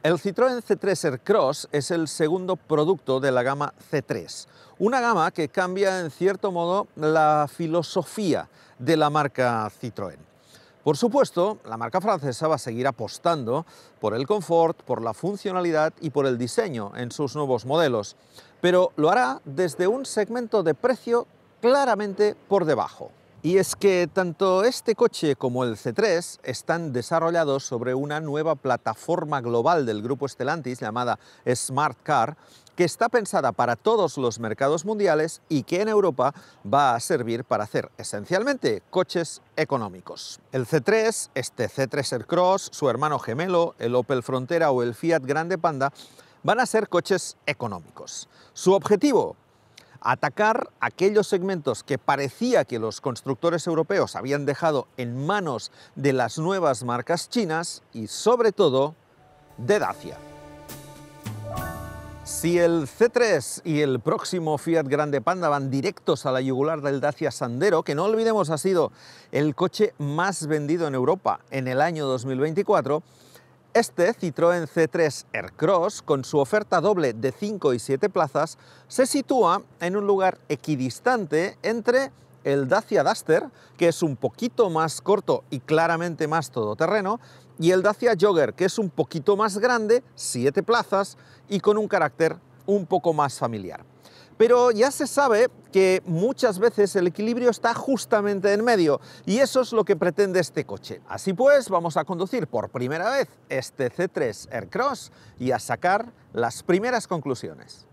El Citroën C3 Aircross es el segundo producto de la gama C3, una gama que cambia en cierto modo la filosofía de la marca Citroën. Por supuesto, la marca francesa va a seguir apostando por el confort, por la funcionalidad y por el diseño en sus nuevos modelos, pero lo hará desde un segmento de precio claramente por debajo. Y es que tanto este coche como el C3 están desarrollados sobre una nueva plataforma global del grupo Stellantis llamada Smart Car, que está pensada para todos los mercados mundiales y que en Europa va a servir para hacer esencialmente coches económicos. El C3, este C3 Aircross, su hermano gemelo, el Opel Frontera o el Fiat Grande Panda, van a ser coches económicos. Su objetivo: atacar aquellos segmentos que parecía que los constructores europeos habían dejado en manos de las nuevas marcas chinas y, sobre todo, de Dacia. Si el C3 y el próximo Fiat Grande Panda van directos a la yugular del Dacia Sandero, que no olvidemos ha sido el coche más vendido en Europa en el año 2024, este Citroën C3 Aircross, con su oferta doble de 5 y 7 plazas, se sitúa en un lugar equidistante entre el Dacia Duster, que es un poquito más corto y claramente más todoterreno, y el Dacia Jogger, que es un poquito más grande, 7 plazas, y con un carácter un poco más familiar. Pero ya se sabe que muchas veces el equilibrio está justamente en medio, y eso es lo que pretende este coche. Así pues, vamos a conducir por primera vez este C3 Aircross y a sacar las primeras conclusiones.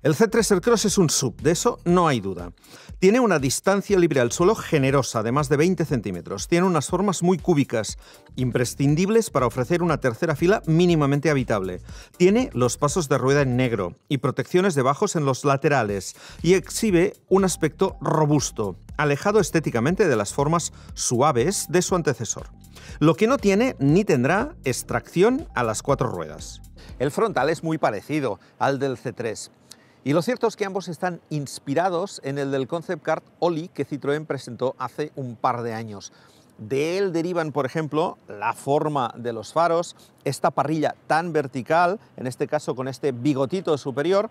El C3 Aircross es un SUV, de eso no hay duda. Tiene una distancia libre al suelo generosa de más de 20 centímetros. Tiene unas formas muy cúbicas, imprescindibles para ofrecer una tercera fila mínimamente habitable. Tiene los pasos de rueda en negro y protecciones de bajos en los laterales y exhibe un aspecto robusto, alejado estéticamente de las formas suaves de su antecesor. Lo que no tiene ni tendrá es tracción a las 4 ruedas. El frontal es muy parecido al del C3. Y lo cierto es que ambos están inspirados en el del concept car Oli que Citroën presentó hace un par de años. De él derivan, por ejemplo, la forma de los faros, esta parrilla tan vertical, en este caso con este bigotito superior,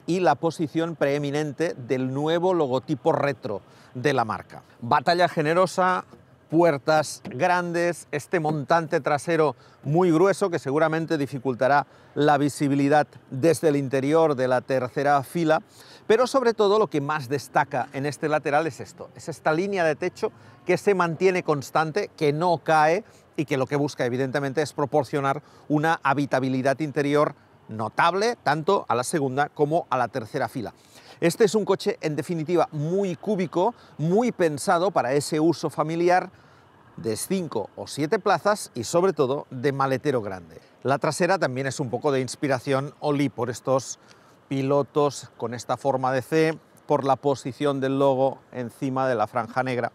y la posición preeminente del nuevo logotipo retro de la marca. Batalla generosa, puertas grandes, este montante trasero muy grueso que seguramente dificultará la visibilidad desde el interior de la tercera fila, pero sobre todo lo que más destaca en este lateral es esto, es esta línea de techo que se mantiene constante, que no cae y que lo que busca evidentemente es proporcionar una habitabilidad interior notable tanto a la segunda como a la tercera fila. Este es un coche, en definitiva, muy cúbico, muy pensado para ese uso familiar de 5 o 7 plazas y, sobre todo, de maletero grande. La trasera también es un poco de inspiración Oli por estos pilotos con esta forma de C, por la posición del logo encima de la franja negra.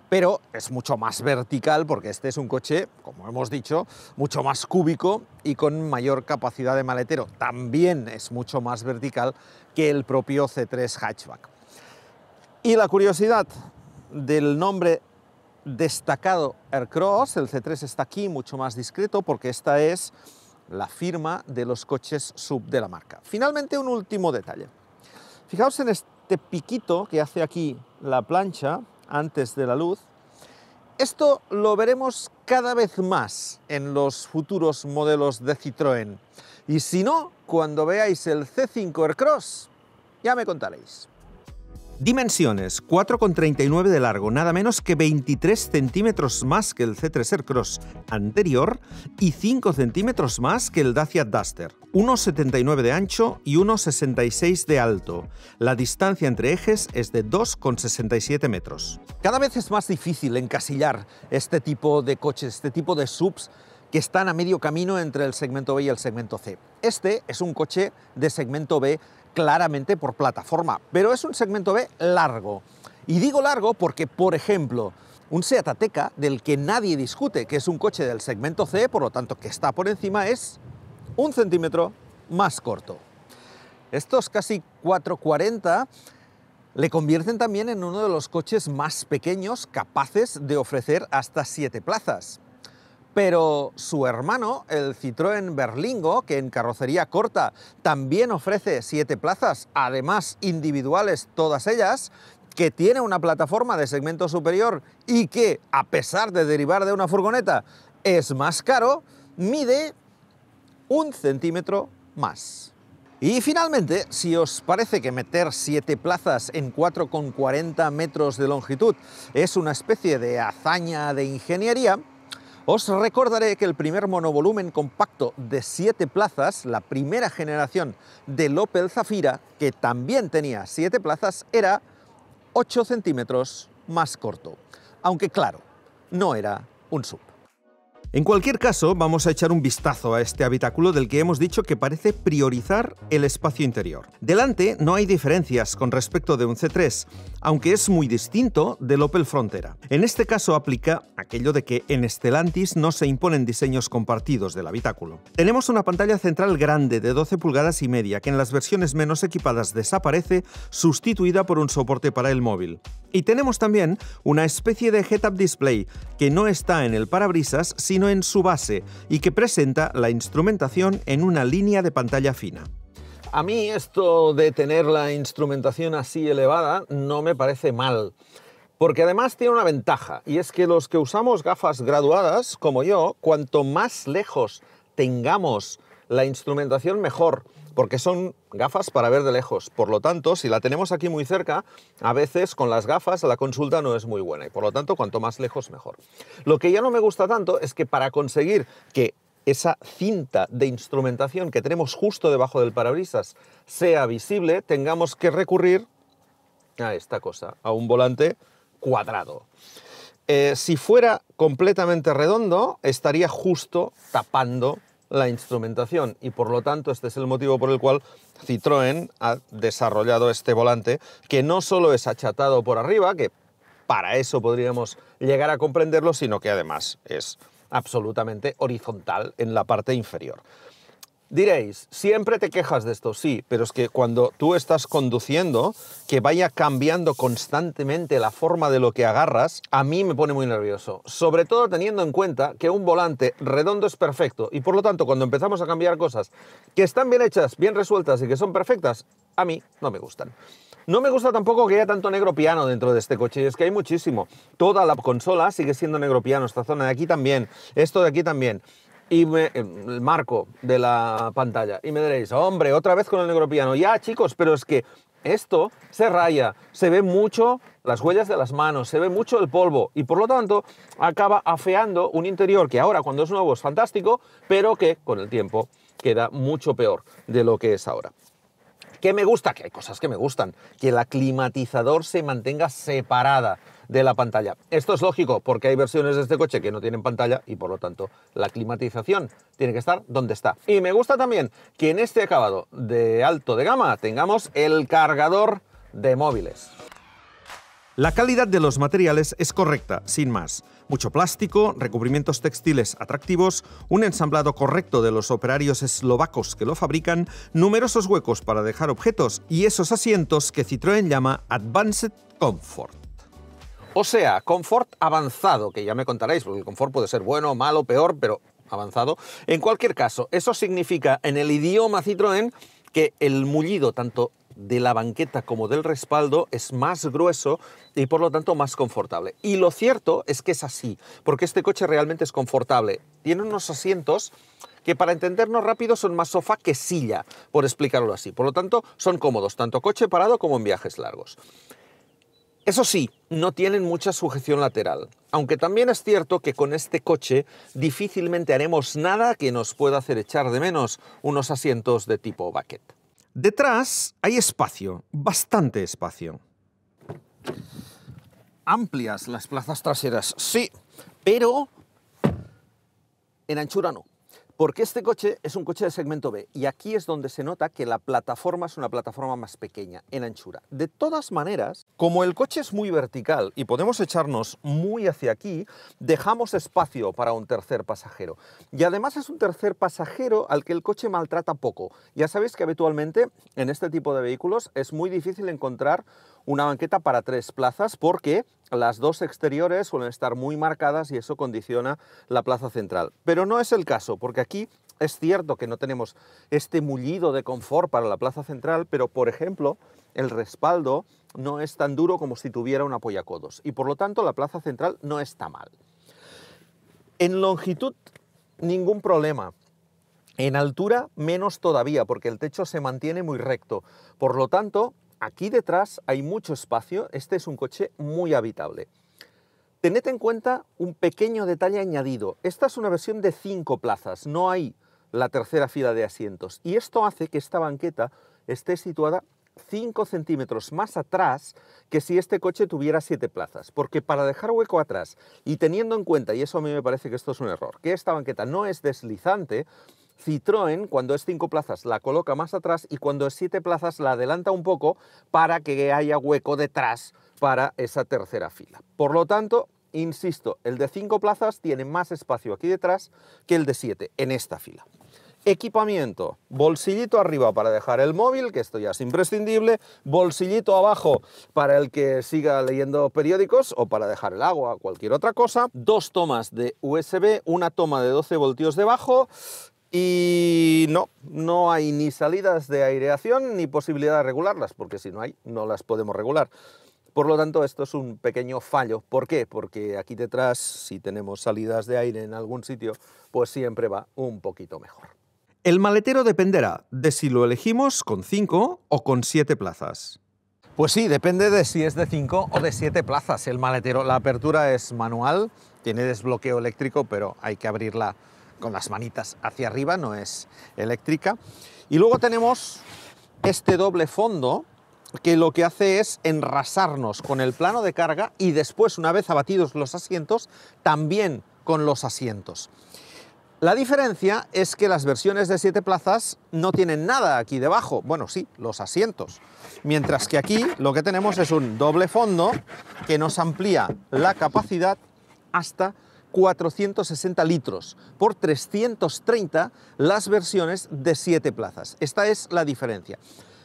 Pero es mucho más vertical porque este es un coche, como hemos dicho, mucho más cúbico y con mayor capacidad de maletero. También es mucho más vertical que el propio C3 Hatchback. Y la curiosidad del nombre destacado Aircross, el C3 está aquí mucho más discreto porque esta es la firma de los coches SUV de la marca. Finalmente, un último detalle. Fijaos en este piquito que hace aquí la plancha antes de la luz. Esto lo veremos cada vez más en los futuros modelos de Citroën. Y si no, cuando veáis el C5 Aircross, ya me contaréis. Dimensiones: 4,39 de largo, nada menos que 23 centímetros más que el C3 Aircross anterior y 5 centímetros más que el Dacia Duster. 1,79 de ancho y 1,66 de alto. La distancia entre ejes es de 2,67 metros. Cada vez es más difícil encasillar este tipo de coches, este tipo de SUVs que están a medio camino entre el segmento B y el segmento C. Este es un coche de segmento B claramente por plataforma, pero es un segmento B largo. Y digo largo porque, por ejemplo, un Seat Ateca, del que nadie discute que es un coche del segmento C, por lo tanto que está por encima, es 1 centímetro más corto. Estos casi 4,40 le convierten también en uno de los coches más pequeños capaces de ofrecer hasta 7 plazas. Pero su hermano, el Citroën Berlingo, que en carrocería corta también ofrece 7 plazas, además individuales todas ellas, que tiene una plataforma de segmento superior y que, a pesar de derivar de una furgoneta, es más caro, mide 1 centímetro más. Y finalmente, si os parece que meter 7 plazas en 4,40 metros de longitud es una especie de hazaña de ingeniería, os recordaré que el primer monovolumen compacto de 7 plazas, la primera generación del Opel Zafira, que también tenía 7 plazas, era 8 centímetros más corto. Aunque claro, no era un SUV. En cualquier caso, vamos a echar un vistazo a este habitáculo del que hemos dicho que parece priorizar el espacio interior. Delante no hay diferencias con respecto de un C3, aunque es muy distinto del Opel Frontera. En este caso aplica aquello de que en Stellantis no se imponen diseños compartidos del habitáculo. Tenemos una pantalla central grande de 12 pulgadas y media que en las versiones menos equipadas desaparece, sustituida por un soporte para el móvil. Y tenemos también una especie de head-up display que no está en el parabrisas sino en su base y que presenta la instrumentación en una línea de pantalla fina. A mí esto de tener la instrumentación así elevada no me parece mal, porque además tiene una ventaja, y es que los que usamos gafas graduadas, como yo, cuanto más lejos tengamos la instrumentación mejor, porque son gafas para ver de lejos. Por lo tanto, si la tenemos aquí muy cerca, a veces con las gafas la consulta no es muy buena, y por lo tanto, cuanto más lejos mejor. Lo que ya no me gusta tanto es que para conseguir que esa cinta de instrumentación que tenemos justo debajo del parabrisas sea visible, tengamos que recurrir a esta cosa, a un volante cuadrado. Si fuera completamente redondo, estaría justo tapando la instrumentación, y por lo tanto este es el motivo por el cual Citroën ha desarrollado este volante, que no solo es achatado por arriba, que para eso podríamos llegar a comprenderlo, sino que además es absolutamente horizontal en la parte inferior. Diréis, siempre te quejas de esto, sí, pero es que cuando tú estás conduciendo, que vaya cambiando constantemente la forma de lo que agarras, a mí me pone muy nervioso. Sobre todo teniendo en cuenta que un volante redondo es perfecto, y por lo tanto cuando empezamos a cambiar cosas que están bien hechas, bien resueltas y que son perfectas, a mí no me gustan. No me gusta tampoco que haya tanto negro piano dentro de este coche, y es que hay muchísimo. Toda la consola sigue siendo negro piano, esta zona de aquí también, esto de aquí también. Y el marco de la pantalla. Y me diréis, hombre, otra vez con el negro piano. Ya, chicos, pero es que esto se raya, se ve mucho las huellas de las manos, se ve mucho el polvo, y por lo tanto acaba afeando un interior que ahora, cuando es nuevo, es fantástico, pero que con el tiempo queda mucho peor de lo que es ahora. ¿Qué me gusta? Que hay cosas que me gustan. Que el climatizador se mantenga separada de la pantalla. Esto es lógico porque hay versiones de este coche que no tienen pantalla y por lo tanto la climatización tiene que estar donde está. Y me gusta también que en este acabado de alto de gama tengamos el cargador de móviles. La calidad de los materiales es correcta, sin más. Mucho plástico, recubrimientos textiles atractivos, un ensamblado correcto de los operarios eslovacos que lo fabrican, numerosos huecos para dejar objetos y esos asientos que Citroën llama Advanced Comfort. O sea, confort avanzado, que ya me contaréis, porque el confort puede ser bueno, malo, peor, pero avanzado. En cualquier caso, eso significa en el idioma Citroën que el mullido tanto de la banqueta como del respaldo es más grueso y por lo tanto más confortable. Y lo cierto es que es así, porque este coche realmente es confortable. Tiene unos asientos que, para entendernos rápido, son más sofá que silla, por explicarlo así. Por lo tanto, son cómodos, tanto coche parado como en viajes largos. Eso sí, no tienen mucha sujeción lateral, aunque también es cierto que con este coche difícilmente haremos nada que nos pueda hacer echar de menos unos asientos de tipo bucket. Detrás hay espacio, bastante espacio. Amplias las plazas traseras, sí, pero en anchura no. Porque este coche es un coche de segmento B y aquí es donde se nota que la plataforma es una plataforma más pequeña, en anchura. De todas maneras, como el coche es muy vertical y podemos echarnos muy hacia aquí, dejamos espacio para un tercer pasajero. Y además es un tercer pasajero al que el coche maltrata poco. Ya sabéis que habitualmente en este tipo de vehículos es muy difícil encontrar una banqueta para 3 plazas porque las dos exteriores suelen estar muy marcadas y eso condiciona la plaza central. Pero no es el caso, porque aquí es cierto que no tenemos este mullido de confort para la plaza central, pero por ejemplo el respaldo no es tan duro como si tuviera un apoyacodos y por lo tanto la plaza central no está mal. En longitud ningún problema. En altura menos todavía, porque el techo se mantiene muy recto. Por lo tanto, aquí detrás hay mucho espacio. Este es un coche muy habitable. Tened en cuenta un pequeño detalle añadido. Esta es una versión de 5 plazas, no hay la tercera fila de asientos. Y esto hace que esta banqueta esté situada 5 centímetros más atrás que si este coche tuviera 7 plazas, porque para dejar hueco atrás y teniendo en cuenta, y eso a mí me parece que esto es un error, que esta banqueta no es deslizante, Citroën cuando es 5 plazas la coloca más atrás y cuando es 7 plazas la adelanta un poco para que haya hueco detrás para esa tercera fila. Por lo tanto, insisto, el de 5 plazas tiene más espacio aquí detrás que el de 7 en esta fila. Equipamiento, bolsillito arriba para dejar el móvil, que esto ya es imprescindible, bolsillito abajo para el que siga leyendo periódicos o para dejar el agua o cualquier otra cosa, 2 tomas de USB, una toma de 12 voltios debajo y no hay ni salidas de aireación ni posibilidad de regularlas, porque si no hay, no las podemos regular. Por lo tanto, esto es un pequeño fallo. ¿Por qué? Porque aquí detrás, si tenemos salidas de aire en algún sitio, pues siempre va un poquito mejor. El maletero dependerá de si lo elegimos con 5 o con 7 plazas. Pues sí, depende de si es de 5 o de 7 plazas el maletero. La apertura es manual, tiene desbloqueo eléctrico, pero hay que abrirla con las manitas hacia arriba, no es eléctrica. Y luego tenemos este doble fondo que lo que hace es enrasarnos con el plano de carga y después, una vez abatidos los asientos, también con los asientos. La diferencia es que las versiones de 7 plazas no tienen nada aquí debajo, bueno, sí, los asientos, mientras que aquí lo que tenemos es un doble fondo que nos amplía la capacidad hasta 460 litros, por 330 las versiones de 7 plazas. Esta es la diferencia.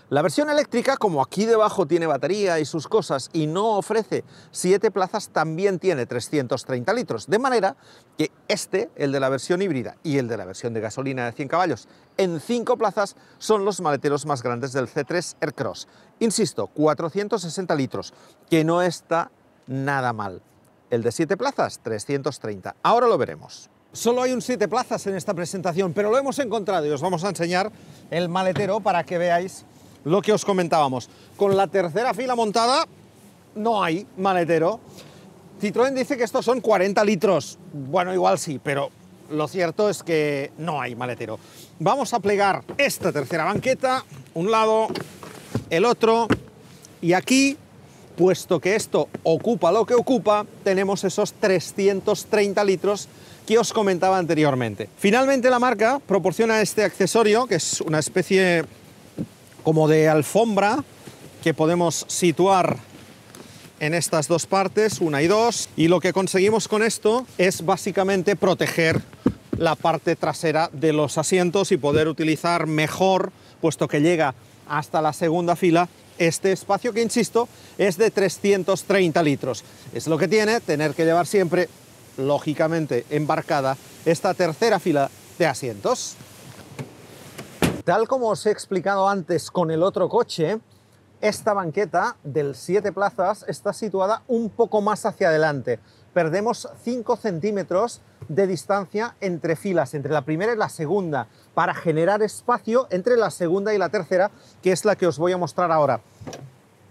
La versión eléctrica, como aquí debajo tiene batería y sus cosas y no ofrece 7 plazas, también tiene 330 litros. De manera que este, el de la versión híbrida y el de la versión de gasolina de 100 caballos, en 5 plazas son los maleteros más grandes del C3 Aircross. Insisto, 460 litros, que no está nada mal. El de 7 plazas, 330. Ahora lo veremos. Solo hay un 7 plazas en esta presentación, pero lo hemos encontrado y os vamos a enseñar el maletero para que veáis lo que os comentábamos. Con la tercera fila montada no hay maletero. Citroën dice que estos son 40 litros. Bueno, igual sí, pero lo cierto es que no hay maletero. Vamos a plegar esta tercera banqueta, un lado, el otro, y aquí, puesto que esto ocupa lo que ocupa, tenemos esos 330 litros que os comentaba anteriormente. Finalmente la marca proporciona este accesorio, que es una especie como de alfombra que podemos situar en estas dos partes, una y dos, y lo que conseguimos con esto es básicamente proteger la parte trasera de los asientos y poder utilizar mejor, puesto que llega hasta la segunda fila, este espacio que, insisto, es de 330 litros. Es lo que tiene tener que llevar siempre, lógicamente, embarcada esta tercera fila de asientos. Tal como os he explicado antes con el otro coche, esta banqueta del 7 plazas está situada un poco más hacia adelante. Perdemos 5 centímetros de distancia entre filas, entre la primera y la segunda, para generar espacio entre la segunda y la tercera, que es la que os voy a mostrar ahora.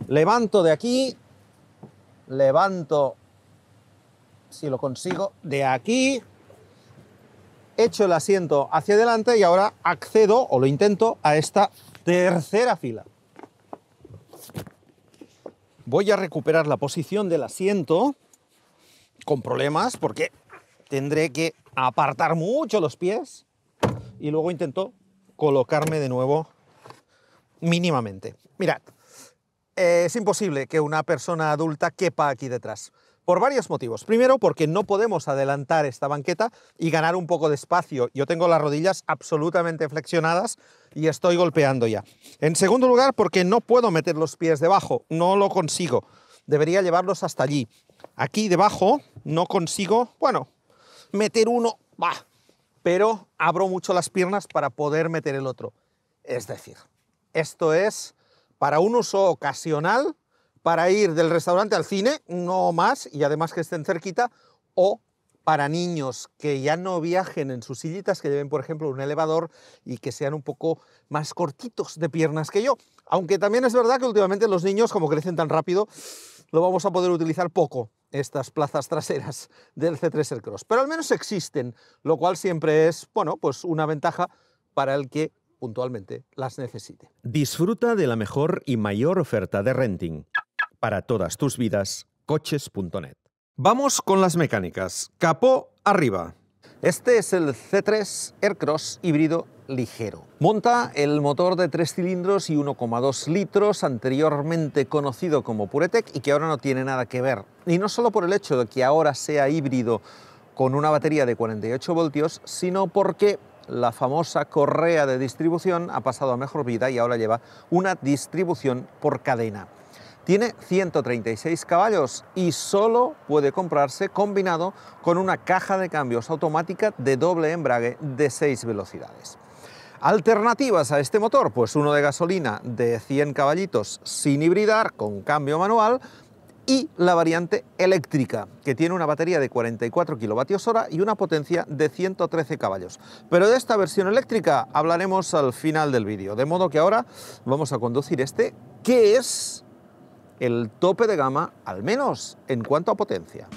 Levanto de aquí, levanto, si lo consigo, de aquí, echo el asiento hacia adelante y ahora accedo, o lo intento, a esta tercera fila. Voy a recuperar la posición del asiento con problemas porque tendré que apartar mucho los pies y luego intento colocarme de nuevo mínimamente. Mirad, es imposible que una persona adulta quepa aquí detrás. Por varios motivos. Primero, porque no podemos adelantar esta banqueta y ganar un poco de espacio. Yo tengo las rodillas absolutamente flexionadas y estoy golpeando ya. En segundo lugar, porque no puedo meter los pies debajo, no lo consigo. Debería llevarlos hasta allí. Aquí debajo no consigo, bueno, meter uno, pero abro mucho las piernas para poder meter el otro. Es decir, esto es para un uso ocasional, para ir del restaurante al cine, no más, y además que estén cerquita, o para niños que ya no viajen en sus sillitas, que lleven, por ejemplo, un elevador y que sean un poco más cortitos de piernas que yo. Aunque también es verdad que últimamente los niños, como crecen tan rápido, lo vamos a poder utilizar poco, estas plazas traseras del C3 Aircross. Pero al menos existen, lo cual siempre es, bueno, pues una ventaja para el que puntualmente las necesite. Disfruta de la mejor y mayor oferta de renting. Para todas tus vidas, coches.net. Vamos con las mecánicas. Capó arriba. Este es el C3 Aircross híbrido ligero. Monta el motor de 3 cilindros y 1,2 litros, anteriormente conocido como PureTech y que ahora no tiene nada que ver. Y no solo por el hecho de que ahora sea híbrido con una batería de 48 voltios, sino porque la famosa correa de distribución ha pasado a mejor vida y ahora lleva una distribución por cadena. Tiene 136 caballos y solo puede comprarse combinado con una caja de cambios automática de doble embrague de 6 velocidades. Alternativas a este motor, pues uno de gasolina de 100 caballitos sin hibridar, con cambio manual, y la variante eléctrica, que tiene una batería de 44 kWh y una potencia de 113 caballos. Pero de esta versión eléctrica hablaremos al final del vídeo, de modo que ahora vamos a conducir este, que es el tope de gama, al menos en cuanto a potencia.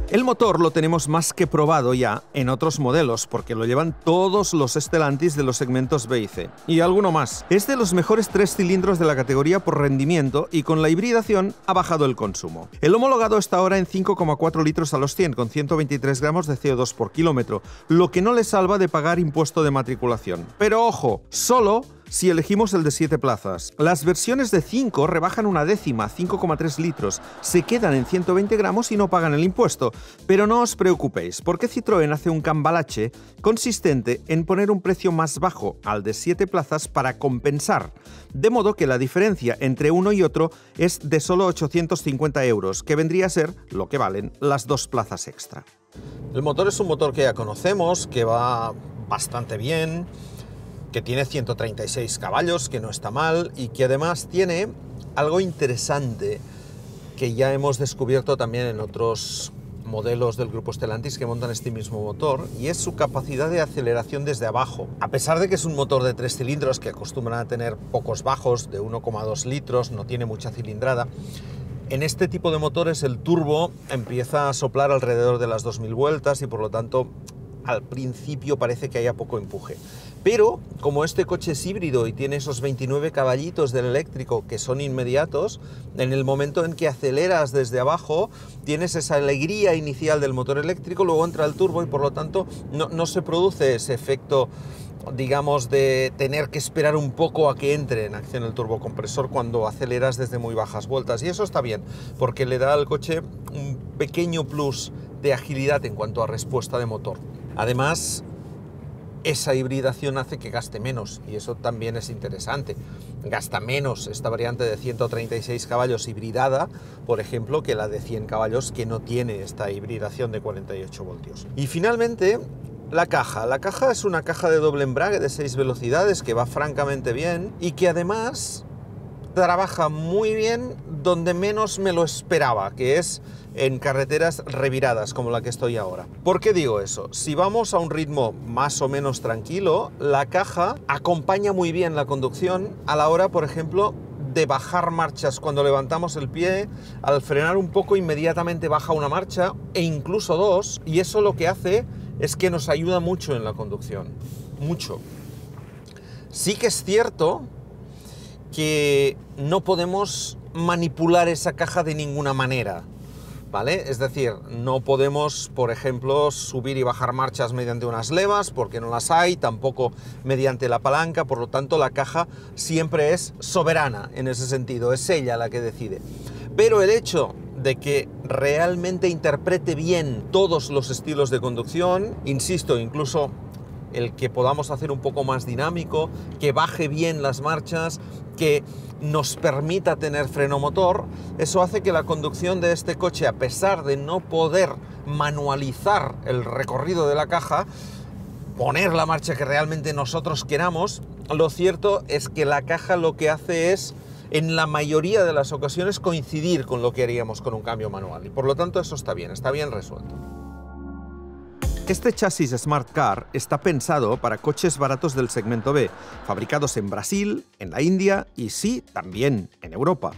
El motor lo tenemos más que probado ya en otros modelos, porque lo llevan todos los Stellantis de los segmentos B y C, y alguno más. Es de los mejores 3 cilindros de la categoría por rendimiento y con la hibridación ha bajado el consumo. El homologado está ahora en 5,4 litros a los 100, con 123 gramos de CO2 por kilómetro, lo que no le salva de pagar impuesto de matriculación. Pero ojo, solo si elegimos el de 7 plazas. Las versiones de 5 rebajan una décima, 5,3 litros, se quedan en 120 gramos y no pagan el impuesto. Pero no os preocupéis, porque Citroën hace un cambalache consistente en poner un precio más bajo al de 7 plazas para compensar. De modo que la diferencia entre uno y otro es de solo 850 euros, que vendría a ser lo que valen las 2 plazas extra. El motor es un motor que ya conocemos, que va bastante bien, que tiene 136 caballos, que no está mal, y que además tiene algo interesante que ya hemos descubierto también en otros modelos del grupo Stellantis que montan este mismo motor, y es su capacidad de aceleración desde abajo. A pesar de que es un motor de 3 cilindros que acostumbran a tener pocos bajos, de 1,2 litros, no tiene mucha cilindrada, en este tipo de motores el turbo empieza a soplar alrededor de las 2000 vueltas y por lo tanto al principio parece que haya poco empuje. Pero como este coche es híbrido y tiene esos 29 caballitos del eléctrico que son inmediatos, en el momento en que aceleras desde abajo tienes esa alegría inicial del motor eléctrico, luego entra el turbo y por lo tanto no se produce ese efecto, digamos, de tener que esperar un poco a que entre en acción el turbocompresor cuando aceleras desde muy bajas vueltas. Y eso está bien, porque le da al coche un pequeño plus de agilidad en cuanto a respuesta de motor. Además, esa hibridación hace que gaste menos y eso también es interesante. Gasta menos esta variante de 136 caballos hibridada, por ejemplo, que la de 100 caballos que no tiene esta hibridación de 48 voltios. Y finalmente, la caja. La caja es una caja de doble embrague de 6 velocidades que va francamente bien y que además trabaja muy bien donde menos me lo esperaba, que es en carreteras reviradas como la que estoy ahora. ¿Por qué digo eso? Si vamos a un ritmo más o menos tranquilo, la caja acompaña muy bien la conducción a la hora, por ejemplo, de bajar marchas. Cuando levantamos el pie, al frenar un poco, inmediatamente baja una marcha e incluso dos, y eso lo que hace es que nos ayuda mucho en la conducción. Mucho. Sí que es cierto que no podemos manipular esa caja de ninguna manera, ¿vale? Es decir, no podemos, por ejemplo, subir y bajar marchas mediante unas levas, porque no las hay, tampoco mediante la palanca, por lo tanto la caja siempre es soberana en ese sentido, es ella la que decide. pero el hecho de que realmente interprete bien todos los estilos de conducción, insisto, incluso el que podamos hacer un poco más dinámico, que baje bien las marchas, que nos permita tener freno motor, eso hace que la conducción de este coche, a pesar de no poder manualizar el recorrido de la caja, poner la marcha que realmente nosotros queramos, lo cierto es que la caja lo que hace es, en la mayoría de las ocasiones, coincidir con lo que haríamos con un cambio manual, y por lo tanto eso está bien resuelto. Este chasis Smart Car está pensado para coches baratos del segmento B, fabricados en Brasil, en la India y sí, también en Europa.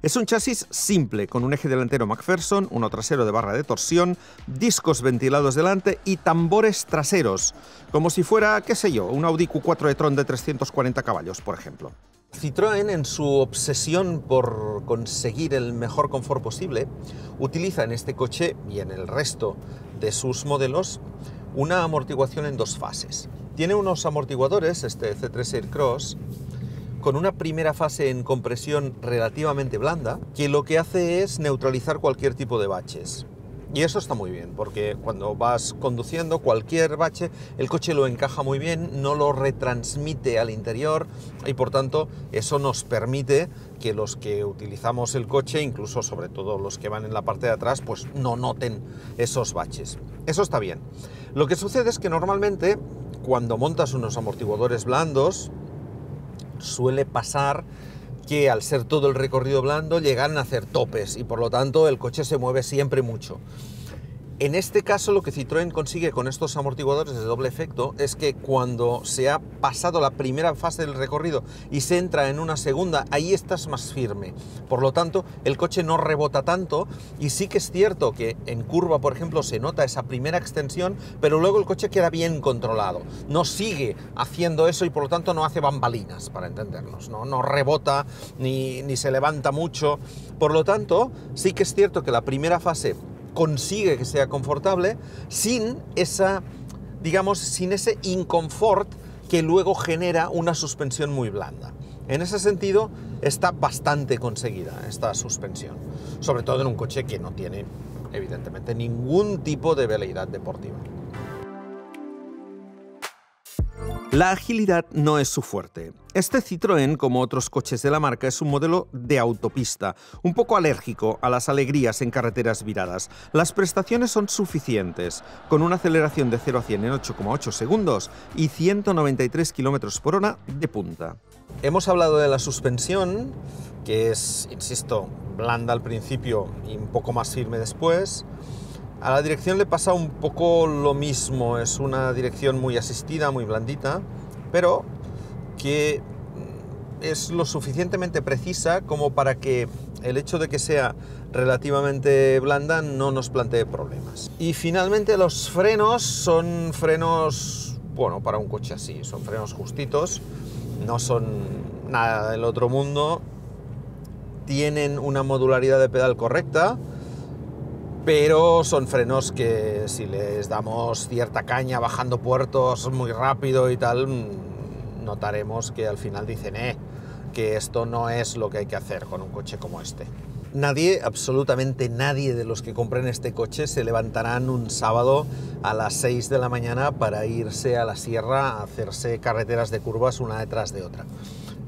Es un chasis simple, con un eje delantero McPherson, uno trasero de barra de torsión, discos ventilados delante y tambores traseros, como si fuera, qué sé yo, un Audi Q4 e-tron de 340 caballos, por ejemplo. Citroën, en su obsesión por conseguir el mejor confort posible, utiliza en este coche y en el resto de sus modelos una amortiguación en dos fases. Tiene unos amortiguadores, este C3 Aircross, con una primera fase en compresión relativamente blanda, que lo que hace es neutralizar cualquier tipo de baches. Y eso está muy bien, porque cuando vas conduciendo cualquier bache, el coche lo encaja muy bien, no lo retransmite al interior y por tanto eso nos permite que los que utilizamos el coche, incluso sobre todo los que van en la parte de atrás, pues no noten esos baches. Eso está bien. Lo que sucede es que normalmente cuando montas unos amortiguadores blandos, suele pasar que al ser todo el recorrido blando llegan a hacer topes y por lo tanto el coche se mueve siempre mucho. En este caso lo que Citroën consigue con estos amortiguadores de doble efecto es que cuando se ha pasado la primera fase del recorrido y se entra en una segunda, ahí estás más firme. Por lo tanto, el coche no rebota tanto y sí que es cierto que en curva, por ejemplo, se nota esa primera extensión, pero luego el coche queda bien controlado. No sigue haciendo eso y por lo tanto no hace bambalinas, para entendernos. No rebota ni se levanta mucho. Por lo tanto, sí que es cierto que la primera fase consigue que sea confortable sin esa, digamos, sin ese inconfort que luego genera una suspensión muy blanda. En ese sentido está bastante conseguida esta suspensión, sobre todo en un coche que no tiene evidentemente ningún tipo de veleidad deportiva. La agilidad no es su fuerte. Este Citroën, como otros coches de la marca, es un modelo de autopista, un poco alérgico a las alegrías en carreteras viradas. Las prestaciones son suficientes, con una aceleración de 0 a 100 en 8,8 segundos y 193 km por hora de punta. Hemos hablado de la suspensión, que es, insisto, blanda al principio y un poco más firme después. A la dirección le pasa un poco lo mismo, es una dirección muy asistida, muy blandita, pero que es lo suficientemente precisa como para que el hecho de que sea relativamente blanda no nos plantee problemas. Y finalmente los frenos son frenos, bueno, para un coche así, son frenos justitos, no son nada del otro mundo, tienen una modularidad de pedal correcta, pero son frenos que si les damos cierta caña bajando puertos muy rápido y tal, notaremos que al final dicen que esto no es lo que hay que hacer con un coche como este. Nadie, absolutamente nadie de los que compren este coche se levantarán un sábado a las 6 de la mañana para irse a la sierra a hacerse carreteras de curvas una detrás de otra.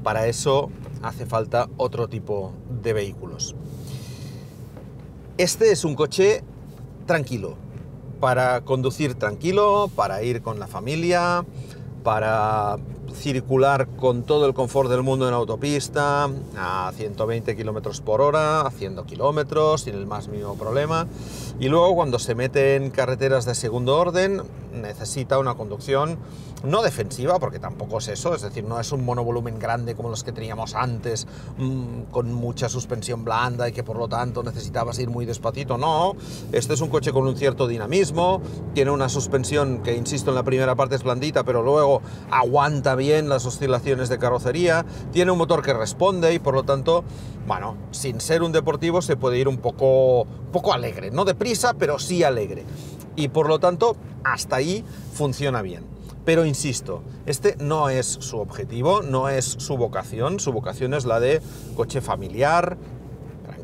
Para eso hace falta otro tipo de vehículos. Este es un coche tranquilo, para conducir tranquilo, para ir con la familia, para circular con todo el confort del mundo en autopista, a 120 km por hora, haciendo kilómetros, sin el más mínimo problema. Y luego cuando se mete en carreteras de segundo orden, necesita una conducción no defensiva, porque tampoco es eso, es decir, no es un monovolumen grande como los que teníamos antes, con mucha suspensión blanda y que por lo tanto necesitabas ir muy despacito. No, este es un coche con un cierto dinamismo, tiene una suspensión que, insisto, en la primera parte es blandita, pero luego aguanta bien las oscilaciones de carrocería, tiene un motor que responde y por lo tanto, bueno, sin ser un deportivo se puede ir un poco alegre, no deprisa, pero sí alegre. Y por lo tanto, hasta ahí funciona bien. Pero insisto, este no es su objetivo, no es su vocación es la de coche familiar,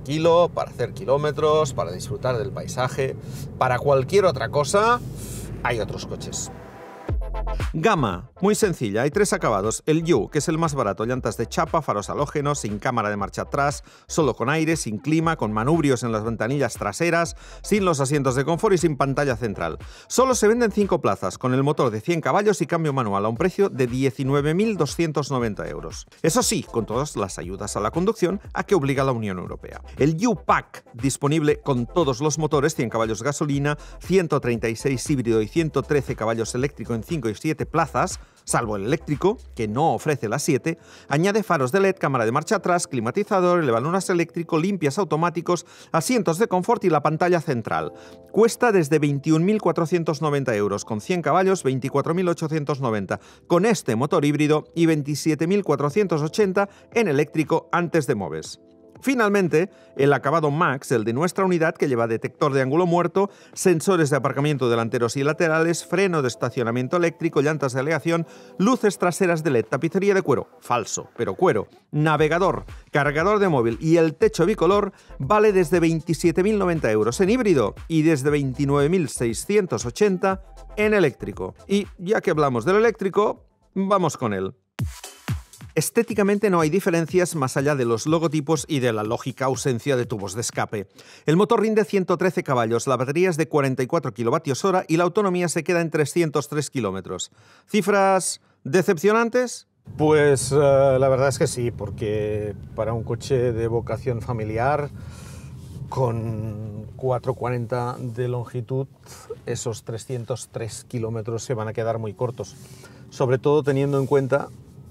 tranquilo, para hacer kilómetros, para disfrutar del paisaje. Para cualquier otra cosa, hay otros coches. Gama, muy sencilla, hay 3 acabados. El U, que es el más barato, llantas de chapa, faros halógenos, sin cámara de marcha atrás, solo con aire, sin clima, con manubrios en las ventanillas traseras, sin los asientos de confort y sin pantalla central. Solo se venden 5 plazas, con el motor de 100 caballos y cambio manual a un precio de 19.290 euros. Eso sí, con todas las ayudas a la conducción a que obliga la Unión Europea. El U-Pack, disponible con todos los motores, 100 caballos gasolina, 136 híbrido y 113 caballos eléctrico en 5 y 7 plazas, salvo el eléctrico, que no ofrece las 7, añade faros de LED, cámara de marcha atrás, climatizador, elevalunas eléctrico, limpias automáticos, asientos de confort y la pantalla central. Cuesta desde 21.490 euros, con 100 caballos, 24.890, con este motor híbrido y 27.480 en eléctrico antes de MOVES. Finalmente, el acabado Max, el de nuestra unidad, que lleva detector de ángulo muerto, sensores de aparcamiento delanteros y laterales, freno de estacionamiento eléctrico, llantas de aleación, luces traseras de LED, tapicería de cuero, falso, pero cuero, navegador, cargador de móvil y el techo bicolor, vale desde 27.090 euros en híbrido y desde 29.680 en eléctrico. Y ya que hablamos del eléctrico, vamos con él. Estéticamente no hay diferencias más allá de los logotipos y de la lógica ausencia de tubos de escape. El motor rinde 113 caballos, la batería es de 44 kWh y la autonomía se queda en 303 kilómetros. ¿Cifras decepcionantes? Pues la verdad es que sí, porque para un coche de vocación familiar con 440 de longitud, esos 303 kilómetros se van a quedar muy cortos, sobre todo teniendo en cuenta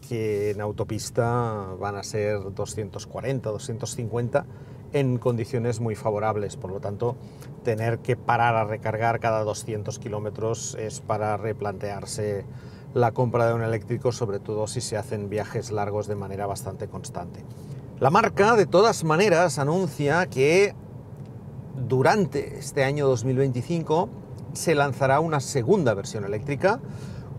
que en autopista van a ser 240, 250 en condiciones muy favorables. Por lo tanto, tener que parar a recargar cada 200 kilómetros es para replantearse la compra de un eléctrico, sobre todo si se hacen viajes largos de manera bastante constante. La marca, de todas maneras, anuncia que durante este año 2025 se lanzará una segunda versión eléctrica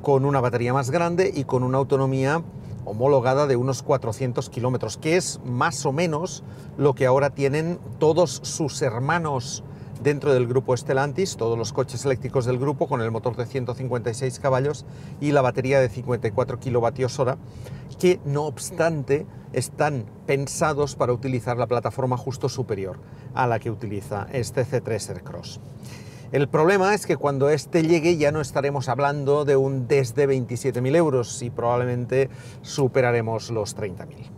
con una batería más grande y con una autonomía homologada de unos 400 kilómetros, que es más o menos lo que ahora tienen todos sus hermanos dentro del grupo Stellantis, todos los coches eléctricos del grupo, con el motor de 156 caballos y la batería de 54 kWh, que no obstante están pensados para utilizar la plataforma justo superior a la que utiliza este C3 Aircross. El problema es que cuando este llegue ya no estaremos hablando de un desde 27.000 euros y probablemente superaremos los 30.000.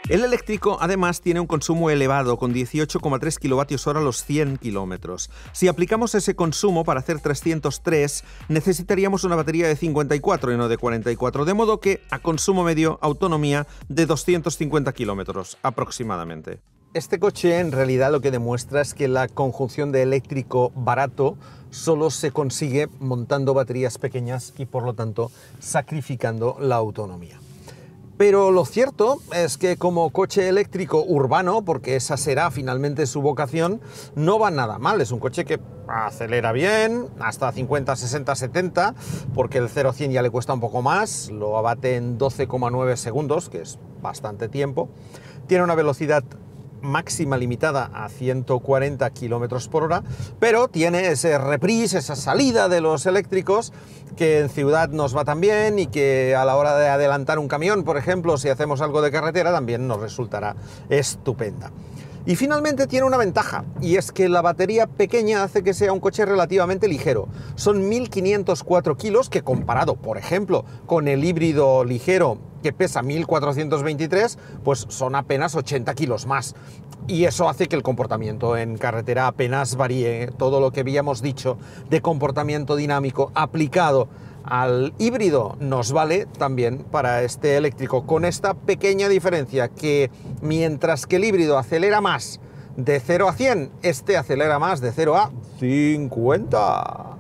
El eléctrico además tiene un consumo elevado, con 18,3 kWh a los 100 kilómetros. Si aplicamos ese consumo para hacer 303, necesitaríamos una batería de 54 y no de 44, de modo que a consumo medio, autonomía de 250 kilómetros aproximadamente. Este coche en realidad lo que demuestra es que la conjunción de eléctrico barato solo se consigue montando baterías pequeñas y por lo tanto sacrificando la autonomía. Pero lo cierto es que como coche eléctrico urbano, porque esa será finalmente su vocación, no va nada mal. Es un coche que acelera bien, hasta 50, 60, 70, porque el 0 a 100 ya le cuesta un poco más, lo abate en 12,9 segundos, que es bastante tiempo. Tiene una velocidad máxima limitada a 140 km por hora, pero tiene ese reprise, esa salida de los eléctricos que en ciudad nos va tan bien y que a la hora de adelantar un camión, por ejemplo, si hacemos algo de carretera, también nos resultará estupenda. Y finalmente tiene una ventaja, y es que la batería pequeña hace que sea un coche relativamente ligero. Son 1.504 kilos, que comparado, por ejemplo, con el híbrido ligero que pesa 1.423, pues son apenas 80 kilos más. Y eso hace que el comportamiento en carretera apenas varíe. Todo lo que habíamos dicho de comportamiento dinámico aplicado al híbrido nos vale también para este eléctrico, con esta pequeña diferencia, que mientras que el híbrido acelera más de 0 a 100, este acelera más de 0 a 50.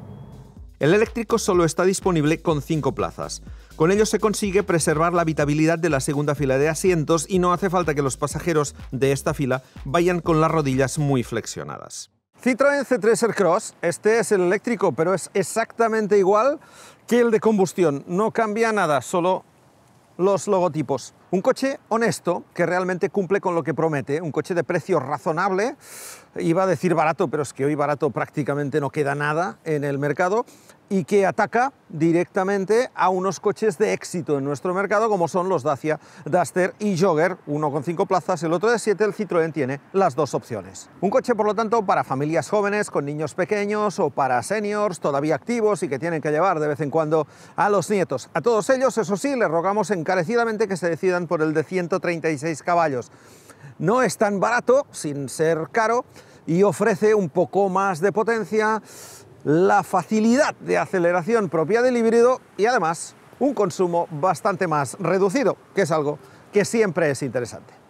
El eléctrico solo está disponible con 5 plazas. Con ello se consigue preservar la habitabilidad de la segunda fila de asientos y no hace falta que los pasajeros de esta fila vayan con las rodillas muy flexionadas. Citroën C3 Aircross, este es el eléctrico, pero es exactamente igual que el de combustión. No cambia nada, solo los logotipos. Un coche honesto, que realmente cumple con lo que promete, un coche de precio razonable, iba a decir barato, pero es que hoy barato prácticamente no queda nada en el mercado, y que ataca directamente a unos coches de éxito en nuestro mercado, como son los Dacia Duster y Jogger, uno con 5 plazas, el otro de 7, el Citroën tiene las dos opciones. Un coche, por lo tanto, para familias jóvenes, con niños pequeños, o para seniors todavía activos y que tienen que llevar de vez en cuando a los nietos. A todos ellos, eso sí, les rogamos encarecidamente que se decidan por el de 136 caballos. No es tan barato, sin ser caro, y ofrece un poco más de potencia, la facilidad de aceleración propia del híbrido y además un consumo bastante más reducido, que es algo que siempre es interesante.